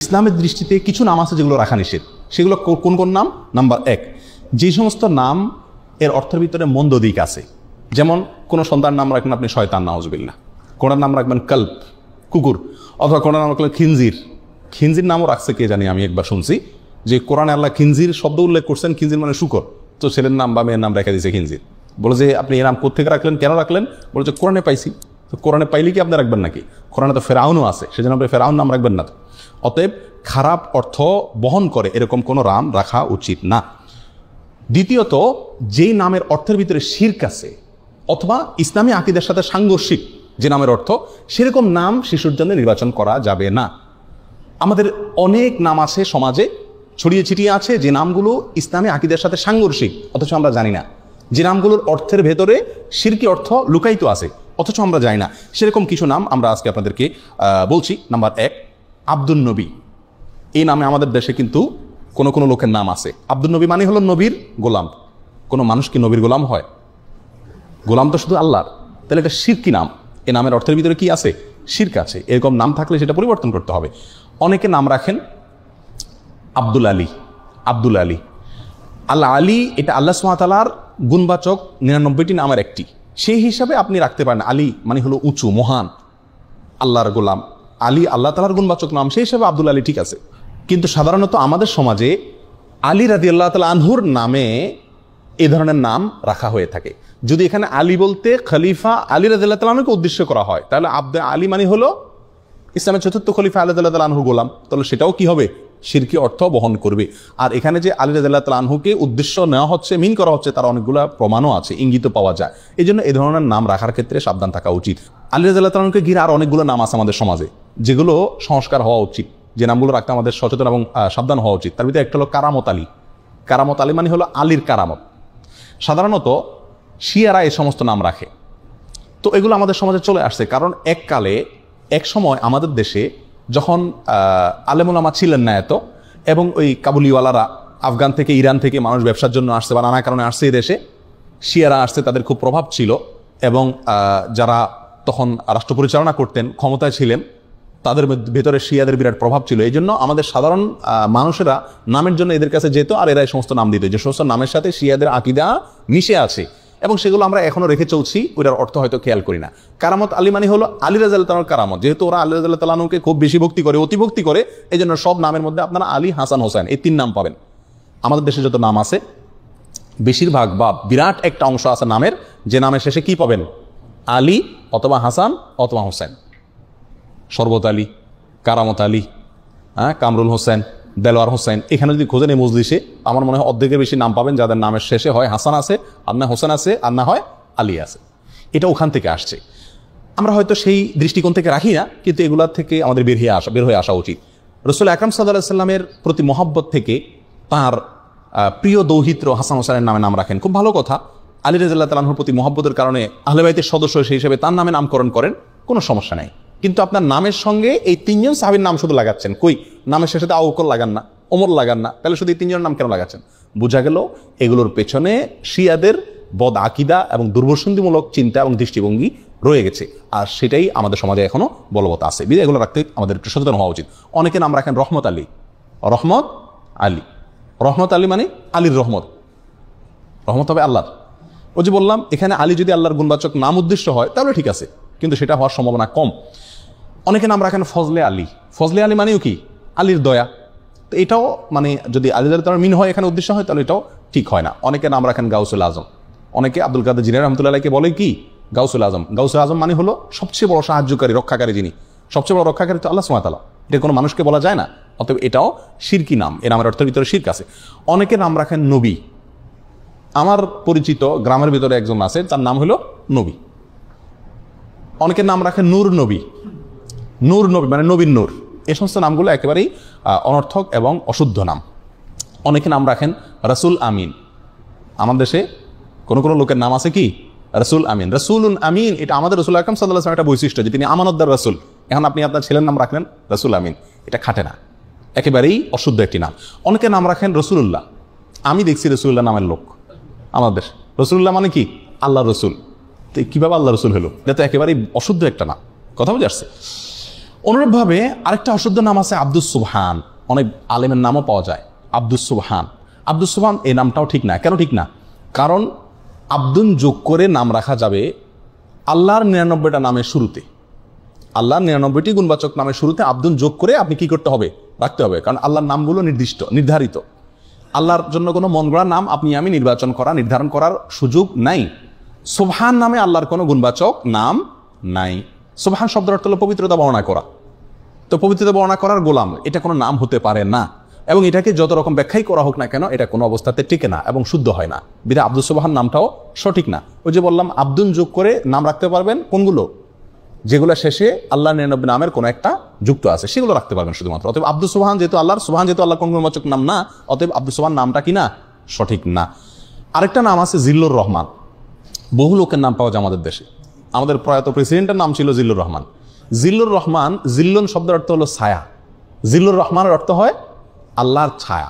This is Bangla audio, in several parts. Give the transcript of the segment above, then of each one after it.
ইসলামের দৃষ্টিতে কিছু নাম আছে যেগুলো রাখা নিষেধ। সেগুলো কোন কোন নাম? নাম্বার 1, যে সমস্ত নাম এর অর্থের ভিতরে মন্দ দিক আছে। যেমন কোনো সন্তান নাম রাখবেন আপনি শয়তান, নাউজুবিল্লাহ। কোনার নাম রাখবেন কল্প, কুকুর, অথবা কোনার নাম রাখলেন খিনজির। খিনজির নামও রাখছে কে জানি, আমি একবার শুনছি যে কোরআনে আল্লাহ খিনজির শব্দ উল্লেখ করছেন। খিনজির মানে শুকর, তো ছেলের নাম বা মেয়ের নাম রেখে দিয়েছে খিনজির। বলে যে আপনি এর নাম কোথেকে রাখলেন, কেন রাখলেন? বলে যে কোরআনে পাইছি। তো কোরআনে পাইলে কি আপনি রাখবেন নাকি? কোরআনে তো ফেরাউনও আছে, সেজন্য আপনি ফেরাউন নাম রাখবেন না। অতএব খারাপ অর্থ বহন করে এরকম কোনো নাম রাখা উচিত না। দ্বিতীয়ত, যেই নামের অর্থের ভিতরে শিরক আছে অথবা ইসলামী আকীদার সাথে সাংঘর্ষিক যে নামের অর্থ, সেরকম নাম শিশুর জন্য নির্বাচন করা যাবে না। আমাদের অনেক নাম আছে সমাজে ছড়িয়ে ছিটিয়ে আছে, যে নামগুলো ইসলামী আকীদার সাথে সাংঘর্ষিক, অথচ আমরা জানি না। যে নামগুলোর অর্থের ভেতরে শিরকি অর্থ লুকায়িত আছে, অথচ আমরা জানি না। সেরকম কিছু নাম আমরা আজকে আপনাদেরকে বলছি। নাম্বার 1, আব্দুল নবী। এই নামে আমাদের দেশে কিন্তু কোনো কোনো লোকের নাম আছে। আব্দুল নবী মানে হলো নবীর গোলাম। কোনো মানুষ কি নবীর গোলাম হয়? গোলাম তো শুধু আল্লাহর। তাহলে এটা শিরকি নাম। এই নামের অর্থের ভিতরে কি আছে? শিরক আছে। এরকম নাম থাকলে সেটা পরিবর্তন করতে হবে। অনেকে নাম রাখেন আব্দুল আলী। আব্দুল আলী, আল্লাহ আলী, এটা আল্লাহ সুবহানাহু ওয়া তাআলার গুণবাচক 99টি নামের একটি। সেই হিসাবে আপনি রাখতে পারেন। আলী মানে হলো উঁচু, মহান, আল্লাহর গোলাম। আলী আল্লাহ তাআলার গুণবাচক নাম, সেই হিসাবে আব্দুল আলী ঠিক আছে। কিন্তু সাধারণত আমাদের সমাজে আলী রাদিয়াল্লাহু তাআলা আনহুর নামে এই ধরনের নাম রাখা হয়ে থাকে। যদি এখানে আলী বলতে খলিফা আলী রাদিয়াল্লাহু তাআলা আনহুকে উদ্দেশ্য করা হয়, তাহলে আলী মানে হলো ইসলামের চতুর্থ খলিফা আলী রাদিয়াল্লাহু তাআলা আনহুর গোলাম, তাহলে সেটাও কি হবে? শিরকি অর্থ বহন করবে। আর এখানে যে আলী রাদিয়াল্লাহু তাআলা আনহুকে উদ্দেশ্য নেওয়া হচ্ছে, মিন করা হচ্ছে, তার অনেকগুলো প্রমাণও আছে, ইঙ্গিত পাওয়া যায়। এই জন্য এই ধরনের নাম রাখার ক্ষেত্রে সাবধান থাকা উচিত। আলী রাদিয়াল্লাহু তাআলা আনহুকে ঘিরে আর অনেকগুলো নাম আছে আমাদের সমাজে, যেগুলো সংস্কার হওয়া উচিত, যে নামগুলো রাখতে আমাদের সচেতন এবং সাবধান হওয়া উচিত। তার ভিতরে একটা হলো কারামত আলী। কারামত আলী মানে হলো আলীর কারামত। সাধারণত শিয়ারা এই সমস্ত নাম রাখে। তো এগুলো আমাদের সমাজে চলে আসছে, কারণ এককালে এক সময় আমাদের দেশে যখন আলেম ওলামা ছিলেন না এত, এবং ওই কাবুলিওয়ালারা আফগান থেকে, ইরান থেকে মানুষ ব্যবসার জন্য আসছে বা নানা কারণে আসছে এই দেশে, শিয়ারা আসছে, তাদের খুব প্রভাব ছিল, এবং যারা তখন রাষ্ট্র পরিচালনা করতেন, ক্ষমতায় ছিলেন, তাদের ভেতরে শিয়াদের বিরাট প্রভাব ছিল। এই জন্য আমাদের সাধারণ মানুষেরা নামের জন্য এদের কাছে যেত, আর এরা এই সমস্ত নাম দিত, যে সমস্ত নামের সাথে শিয়াদের আকীদা মিশে আছে, এবং সেগুলো আমরা এখনো রেখে চলছি, ওইটার অর্থ হয়তো খেয়াল করি না। কারামত আলী মানে হলো আলী রাদিয়াল্লাহু তাআলার কারামত। যেহেতু ওরা আলী রাদিয়াল্লাহু তাআলা আনহুকে খুব বেশি ভক্তি করে, অতিভক্তি করে, এই জন্য সব নামের মধ্যে আপনারা আলী, হাসান, হোসেন এই 3 নাম পাবেন। আমাদের দেশে যত নাম আছে বেশিরভাগ বা বিরাট একটা অংশ আছে নামের, যে নামের শেষে কি পাবেন? আলী অথবা হাসান অথবা হোসেন। শরবত আলী, কারামত আলী, কামরুল হোসেন, দেলোয়ার হোসেন। এখানে যদি খোঁজেন এই মজলিসে, আমার মনে হয় অর্ধেকের বেশি নাম পাবেন যাদের নামের শেষে হয় হাসান আছে, আর না হোসেন আছে, আর না হয় আলী আছে। এটা ওখান থেকে আসছে। আমরা হয়তো সেই দৃষ্টিকোণ থেকে রাখি না, কিন্তু এগুলার থেকে আমাদের বের হয়ে আসা উচিত। রাসূল আকরাম সাল্লাল্লাহু আলাইহি সাল্লামের প্রতি মহব্বত থেকে তার প্রিয় দৌহিত্র হাসান হোসেনের নামে নাম রাখেন, খুব ভালো কথা। আলী রাদিয়াল্লাহু তাআলা আনহুর প্রতি মহব্বতের কারণে আহলে বাইতের সদস্য সেই হিসেবে তার নামে নামকরণ করেন, কোনো সমস্যা নাই। কিন্তু আপনার নামের সঙ্গে এই 3 জন সাহাবীর নাম শুধু লাগাচ্ছেন, কই নামের শেষে আবু বকর লাগান না, ওমর লাগান না, তাহলে শুধু এই 3 জনের নাম কেন লাগাচ্ছেন? বোঝা গেল এগুলোর পেছনে শিয়াদের বদ আকীদা এবং দুর্বসন্ধিমূলক চিন্তা এবং দৃষ্টিভঙ্গি রয়ে গেছে, আর সেটাই আমাদের সমাজে এখনো বলবৎ আছে। বিধায় এগুলো রাখতে আমাদের একটু সচেতন হওয়া উচিত। অনেকে নাম রাখেন রহমত আলী। রহমত আলী, রহমত আলী মানে আলীর রহমত। রহমত হবে আল্লাহর। ওই যে বললাম, এখানে আলী যদি আল্লাহর গুণবাচক নাম উদ্দেশ্য হয় তাহলে ঠিক আছে, কিন্তু সেটা হওয়ার সম্ভাবনা কম। অনেকে নাম রাখেন ফজলে আলী। ফজলে আলী মানেও কি? আলীর দয়া। তো এটাও মানে যদি আলী রাদিয়াল্লাহু তাআলা মিন হয় এখানে উদ্দেশ্য হয়, তাহলে এটাও ঠিক হয় না। অনেকে নাম রাখেন গাউসুল আজম। অনেকে আব্দুল কাদের জিলানী রাহমাতুল্লাহ আলাইহিকে বলে কি? গাউসুল আজম। গাউসুল আজম মানে হলো সবচেয়ে বড় সাহায্যকারী, রক্ষাকারী। যিনি সবচেয়ে বড় রক্ষাকারী তো আল্লাহ সুবহানাহু ওয়া তাআলা। এটা কোনো মানুষকে বলা যায় না, অতএব এটাও শিরকি নাম। এর নামের অর্থের ভিতরে শিরক আছে। অনেকে নাম রাখেন নবী। আমার পরিচিত গ্রামের ভিতরে একজন আছে, তার নাম হলো নবী। অনেকের নাম রাখেন নূর নবী। নূর নবী মানে নবীর নূর। এই সমস্ত নামগুলো একেবারেই অনর্থক এবং অশুদ্ধ নাম। অনেকে নাম রাখেন রাসূল আমিন। আমার দেশে কোনো কোনো লোকের নাম আছে কি? রাসূল আমিন। রাসূলুন আমিন, এটা আমাদের রাসূল আকরাম সাল্লাল্লাহু আলাইহি ওয়াসাল্লামের একটা বৈশিষ্ট্য, যে তিনি আমানতদার রাসূল। এখন আপনি আপনার ছেলের নাম রাখলেন রাসূল আমিন, এটা খাটে না, একেবারেই অশুদ্ধ একটি নাম। অনেকে নাম রাখেন রসুলুল্লাহ। আমি দেখছি রসুলুল্লাহ নামের লোক আমাদের দেশে। রসুলুল্লাহ মানে কি? আল্লাহ রসুল। তো কীভাবে আল্লাহ রসুল হলো? এটা তো একেবারেই অশুদ্ধ একটা নাম। কথা বুঝে আসছে? অনুরূপভাবে আরেকটা অশুদ্ধ নাম আছে আব্দুস সুবহান, অনেক আলেমের নামও পাওয়া যায় আব্দুস সুবহান। আব্দুস সুবহান এই নামটাও ঠিক না। কেন ঠিক না? কারণ আব্দুন যোগ করে নাম রাখা যাবে আল্লাহর 99টা নামের শুরুতে, আল্লাহর 99টি গুণবাচক নামের শুরুতে আব্দুন যোগ করে আপনি কি করতে হবে? রাখতে হবে। কারণ আল্লাহর নামগুলো নির্ধারিত। আল্লাহর জন্য কোনো মন গড়া নাম আপনি আমি নির্ধারণ করার সুযোগ নাই। সুবহান নামে আল্লাহর কোনো গুণবাচক নাম নাই। সুবহান শব্দের অর্থ হলো পবিত্রতা বর্ণনা করা। তো পবিত্রতা বর্ণনা করার গোলাম এটা কোনো নাম হতে পারে না, এবং এটাকে যত রকম ব্যাখ্যাই করা হোক না কেন এটা কোনো অবস্থাতে টিকে না এবং শুদ্ধ হয় না। বিধায় আব্দুস সুবহান নামটাও সঠিক না। ওই যে বললাম আব্দুন যোগ করে নাম রাখতে পারবেন কোনগুলো? যেগুলো শেষে আল্লাহ 99 নামের কোনো একটা যুক্ত আছে সেগুলো রাখতে পারবেন শুধুমাত্র। অতএব আব্দুস সুবহান যেহেতু আল্লাহর, সুবহান যেহেতু আল্লাহর কোন গুণবাচক নাম না, অতএব আব্দুস সুবহান নামটা কি না? সঠিক না। আরেকটা নাম আছে জিল্লুর রহমান। বহু লোকের নাম পাওয়া যায় আমাদের দেশে। আমাদের প্রয়াত প্রেসিডেন্টের নাম ছিল জিল্লুর রহমান। জিল্লুর রহমান, জিল্লুন শব্দের অর্থ হলো ছায়া। জিল্লুর রহমানের অর্থ হয় আল্লাহর ছায়া।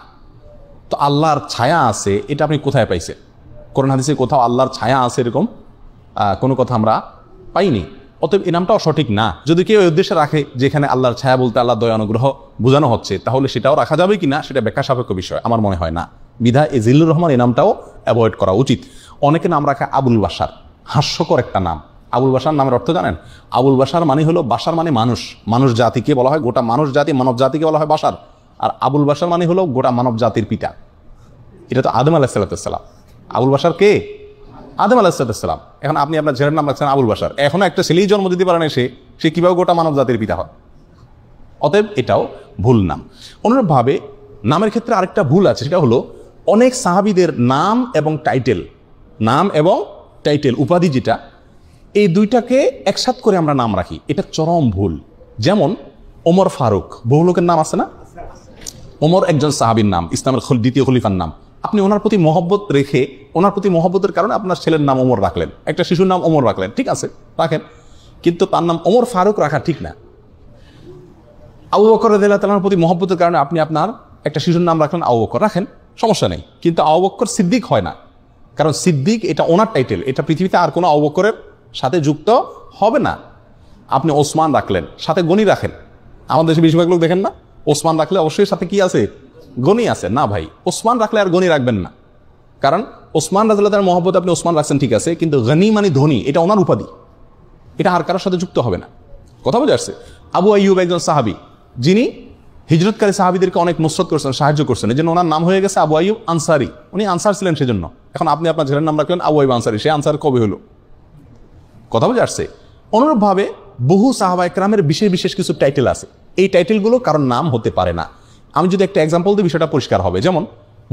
তো আল্লাহর ছায়া আছে এটা আপনি কোথায় পাইছেন? কোরআন হাদিসে কোথাও আল্লাহর ছায়া আছে এরকম কোনো কথা আমরা পাইনি। অতএব এই নামটাও সঠিক না। যদি কেউ এই উদ্দেশ্যে রাখে যেখানে আল্লাহর ছায়া বলতে আল্লাহ দয়া অনুগ্রহ বোঝানো হচ্ছে, তাহলে সেটাও রাখা যাবে কিনা সেটা ব্যাখ্যা সাপেক্ষ বিষয়, আমার মনে হয় না। বিধায় এই জিল্লুর রহমান এই নামটাও অ্যাভয়েড করা উচিত। অনেকে নাম রাখে আবুল বাশার, হাস্যকর একটা নাম। আবুল বাশার নামের অর্থ জানেন? আবুল বাশার মানে হলো, বাশার মানে মানুষ, মানুষ জাতিকে বলা হয়, গোটা মানুষ জাতি, মানব জাতিকে বলা হয় বাশার। আর আবুল বাশার মানে হলো গোটা মানব জাতির পিতা। এটা তো আদম আলাইহিসসালাম। আবুল বাশার কে? আদম আলাইহিসসালাম। এখন আপনি আপনার ছেলের নাম রাখছেন আবুল বাশার। এখনো একটা ছেলেই জন্ম দিতে পারে না, সে কিভাবে গোটা মানব জাতির পিতা হয়? অতএব এটাও ভুল নাম। অনুরূপভাবে নামের ক্ষেত্রে আরেকটা ভুল আছে, সেটা হলো অনেক সাহাবীদের নাম এবং টাইটেল উপাধি যেটা, এই দুইটাকে একসাথ করে আমরা নাম রাখি, এটা চরম ভুল। যেমন ওমর ফারুক, বহু লোকের নাম আছে না? ওমর একজন সাহাবীর নাম, ইসলামের দ্বিতীয় খলিফার নাম। আপনি ওনার প্রতি মহব্বত রেখে, ওনার প্রতি মহব্বতের কারণে আপনার ছেলের নাম ওমর রাখলেন, একটা শিশুর নাম ওমর রাখলেন, ঠিক আছে রাখেন, কিন্তু তার নাম ওমর ফারুক রাখা ঠিক না। আবু বকর রাদিয়াল্লাহু তাআলার প্রতি মহব্বতের কারণে আপনি আপনার একটা শিশুর নাম রাখলেন আবু বকর, রাখেন, সমস্যা নেই। কিন্তু আবু বকর সিদ্দিক হয় না, কারণ সিদ্দিক এটা ওনার টাইটেল, এটা পৃথিবীতে আর কোনো আবু বকরের সাথে যুক্ত হবে না। আপনি ওসমান রাখলেন, সাথে গনি রাখেন। আমাদের দেশে বেশিরভাগ লোক দেখেন না, ওসমান রাখলে অবশ্যই সাথে কি আছে? গনি আছে। না ভাই, ওসমান রাখলে আর গনি রাখবেন না, কারণ ওসমান রাদিয়াল্লাহু তাআলার মহব্বত আপনি ওসমান রাখছেন ঠিক আছে, কিন্তু গনি মানে ধনী, এটা ওনার উপাধি, এটা আর কারোর সাথে যুক্ত হবে না। কথা বোঝা যাচ্ছে? আবু আইয়ুব একজন সাহাবী, যিনি হিজরতকারী সাহাবীদেরকে অনেক নুসরত করছেন, সাহায্য করছেন, এই জন্য ওনার নাম হয়ে গেছে আবু আইয়ুব আনসারী। উনি আনসার ছিলেন সেজন্য। এখন আপনি আপনার ছেলের নাম রাখলেন আবু আইয়ুব আনসারী, সে আনসার কবে হলো? কথা বোঝা যাচ্ছে? অনুরূপভাবে বহু সাহাবায়ে কেরামের বিশেষ বিশেষ কিছু টাইটেল আছে, এই টাইটেলগুলো কারণ নাম হতে পারে না। আমি যদি একটা এক্সাম্পল দিই বিষয়টা পরিষ্কার হবে। যেমন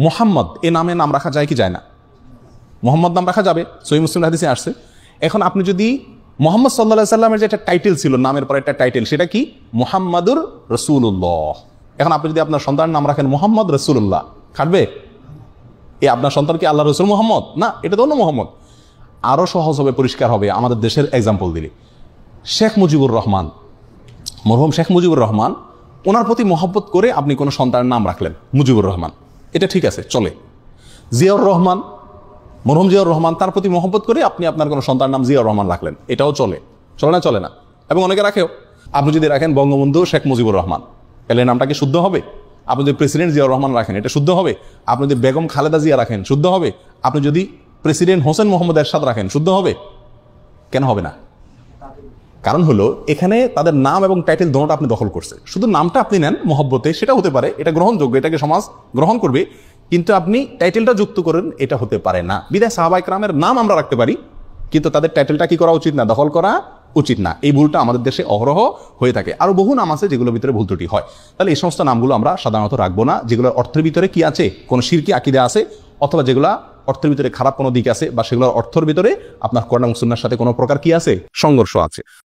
মোহাম্মদ, এ নামে নাম রাখা যায় কি যায় না? মোহাম্মদ নাম রাখা যাবে, সহিহ মুসলিম হাদিসে আসছে। এখন আপনি যদি মোহাম্মদ সাল্লাল্লাহু আলাইহি সাল্লামের যে একটা টাইটেল ছিল, নামের পর একটা টাইটেল, সেটা কি? মুহাম্মাদুর রাসূলুল্লাহ। এখন আপনি যদি আপনার সন্তানের নাম রাখেন মোহাম্মদ রাসূলুল্লাহ, খাটবে? আপনার সন্তান কি আল্লাহ রসুল মোহাম্মদ? না, এটা তো অন্য মোহাম্মদ। আরও সহজ হবে, পরিষ্কার হবে আমাদের দেশের এক্সাম্পল দিলে। শেখ মুজিবুর রহমান, মরহুম শেখ মুজিবুর রহমান, ওনার প্রতি মহব্বত করে আপনি কোনো সন্তানের নাম রাখলেন মুজিবুর রহমান, এটা ঠিক আছে, চলে। জিয়াউর রহমান, মরহুম জিয়াউর রহমান, তার প্রতি মহব্বত করে আপনি আপনার কোনো সন্তানের নাম জিয়াউর রহমান রাখলেন, এটাও চলে। চলে না? চলে না। এবং অনেকে রাখেও। আপনি যদি রাখেন বঙ্গবন্ধু শেখ মুজিবুর রহমান, তাহলে নামটা কি শুদ্ধ হবে? আপনি যদি প্রেসিডেন্ট জিয়াউর রহমান রাখেন, এটা শুদ্ধ হবে? আপনি যদি বেগম খালেদা জিয়া রাখেন, শুদ্ধ হবে? আপনি যদি প্রেসিডেন্ট হোসেন মোহাম্মদ এরশাদ রাখেন, শুদ্ধ হবে? কেন হবে না? কারণ হলো এখানে তাদের নাম এবং টাইটেল দোনোটা আপনি দখল করছে। শুধু নামটা আপনি নেন মহব্বতে, সেটা হতে পারে, এটা গ্রহণযোগ্য, এটাকে সমাজ গ্রহণ করবে, কিন্তু আপনি টাইটেলটা যুক্ত করেন, এটা হতে পারে না। বিধায় সাহাবায়ে কেরামের নাম আমরা রাখতে পারি, কিন্তু তাদের টাইটেলটা কি করা উচিত না? দখল করা উচিত না। এই ভুলটা আমাদের দেশে অহরহ হয়ে থাকে। আরো বহু নাম আছে যেগুলোর ভিতরে ভুল ত্রুটি হয়। তাহলে এই সমস্ত নামগুলো আমরা সাধারণত রাখবো না, যেগুলোর অর্থের ভিতরে কি আছে? কোন শিরকি আকীদা আছে, অথবা যেগুলা অর্থের ভিতরে খারাপ কোনো দিক আছে, বা সেগুলোর অর্থের ভিতরে আপনার কোরআন এবং সুন্নাহর সাথে কোনো প্রকার কি আছে? সংঘর্ষ আছে।